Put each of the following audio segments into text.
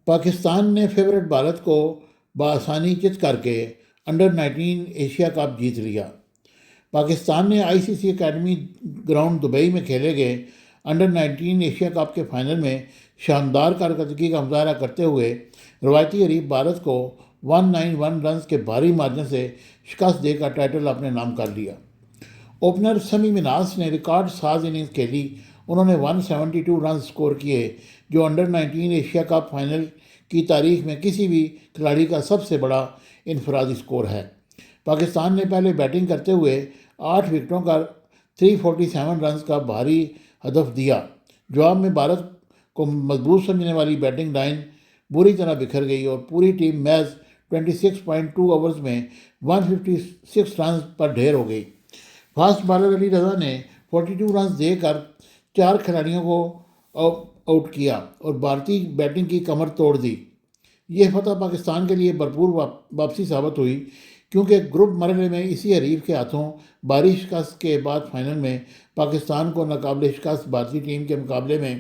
پاکستان نے فیورٹ بھارت کو بآسانی چت کر کے انڈر 19 ایشیا کپ جیت لیا۔ پاکستان نے آئی سی سی اکیڈمی گراؤنڈ دبئی میں کھیلے گئے انڈر 19 ایشیا کپ کے فائنل میں شاندار کارکردگی کا مظاہرہ کرتے ہوئے روایتی حریف بھارت کو 191 رنز کے بھاری مارجن سے شکست دے کر ٹائٹل اپنے نام کر لیا۔ اوپنر سمی مناس نے ریکارڈ ساز اننگز کھیلی۔ انہوں نے 172 رنز سکور کیے جو انڈر 19 ایشیا کپ فائنل کی تاریخ میں کسی بھی کھلاڑی کا سب سے بڑا انفرادی سکور ہے۔ پاکستان نے پہلے بیٹنگ کرتے ہوئے 8 وکٹوں کا 347 رنز کا بھاری ہدف دیا۔ جواب میں بھارت کو مضبوط سمجھنے والی بیٹنگ لائن بری طرح بکھر گئی اور پوری ٹیم محض 26.2 اوورز میں 156 رنز پر ڈھیر ہو گئی۔ فاسٹ بالر علی رضا نے 42 رنز دے کر 4 کھلاڑیوں کو آؤٹ کیا اور بھارتی بیٹنگ کی کمر توڑ دی۔ یہ فتح پاکستان کے لیے بھرپور واپسی ثابت ہوئی کیونکہ گروپ مرحلے میں اسی حریف کے ہاتھوں بھاری شکست کے بعد فائنل میں پاکستان کو ناقابل شکست بھارتی ٹیم کے مقابلے میں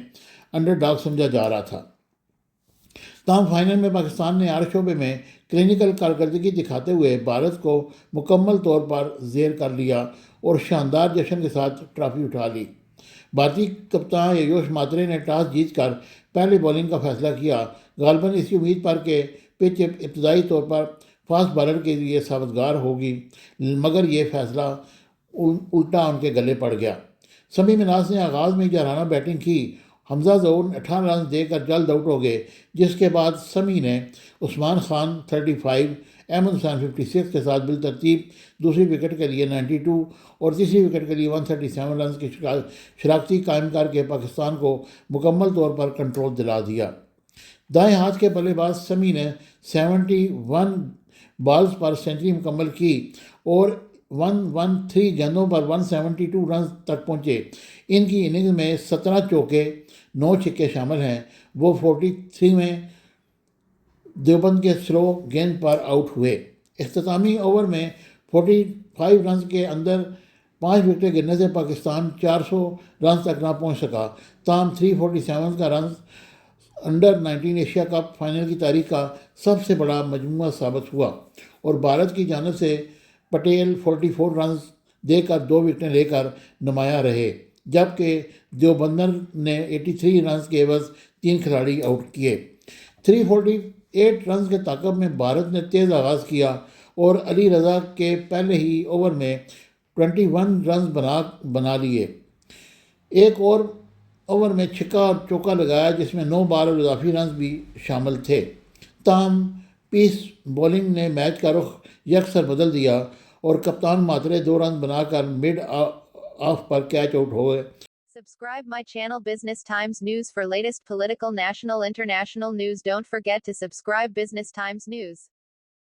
انڈر ڈاگ سمجھا جا رہا تھا۔ تاہم فائنل میں پاکستان نے ہر شعبے میں کلینکل کارکردگی دکھاتے ہوئے بھارت کو مکمل طور پر زیر کر لیا اور شاندار جشن کے ساتھ ٹرافی اٹھا لی۔ بھارتی کپتان یوش ماترے نے ٹاس جیت کر پہلے بولنگ کا فیصلہ کیا، غالباً اسی امید پر کہ پچ ابتدائی طور پر فاسٹ بالر کے لیے سازگار ہوگی، مگر یہ فیصلہ الٹا ان کے گلے پڑ گیا۔ سمی مناس نے آغاز میں جارحانہ بیٹنگ کی۔ حمزہ ظہور 18 رنز دے کر جلد آؤٹ ہو گئے، جس کے بعد سمی نے عثمان خان 35، احمد حسین 56 کے ساتھ بالترتیب دوسری وکٹ کے لیے 92 اور تیسری وکٹ کے لیے 137 رنز کی شراکتی قائم کر کے پاکستان کو مکمل طور پر کنٹرول دلا دیا۔ دائیں ہاتھ کے بلے باز سمی نے 71 بالز پر سنچری مکمل کی اور 113 گیندوں پر 172 رنز تک پہنچے۔ ان کی اننگز میں 17 چوکے 9 چھکے شامل ہیں۔ وہ 43 میں دیوبند کے سلو گیند پر آؤٹ ہوئے۔ اختتامی اوور میں 45 رنز کے اندر 5 وکٹیں گرنے سے پاکستان 400 رنز تک نہ پہنچ سکا۔ تاہم 347 کا runs under 19 Asia cup final کی تاریخ کا سب سے بڑا مجموعہ ثابت ہوا اور بھارت کی جانب سے پٹیل 44 رنز دے کر 2 وکٹیں لے کر نمایاں رہے، جبکہ دیوبندر نے 83 رنز کے عوض 3 کھلاڑی آؤٹ کیے۔ 348 رنز کے تعاقب میں بھارت نے تیز آغاز کیا اور علی رضا کے پہلے ہی اوور میں 21 رنز بنا لیے۔ ایک اور اوور میں چھکا اور چوکا لگایا جس میں 9 بال اور اضافی رنز بھی شامل تھے۔ تاہم پیس بولنگ نے میچ کا رخ یکسر بدل دیا اور کپتان ماترے 2 رنز بنا کر mid of per catch out ہوئے۔ Subscribe my channel Business Times News for latest political, national, international news. Don't forget to subscribe Business Times News.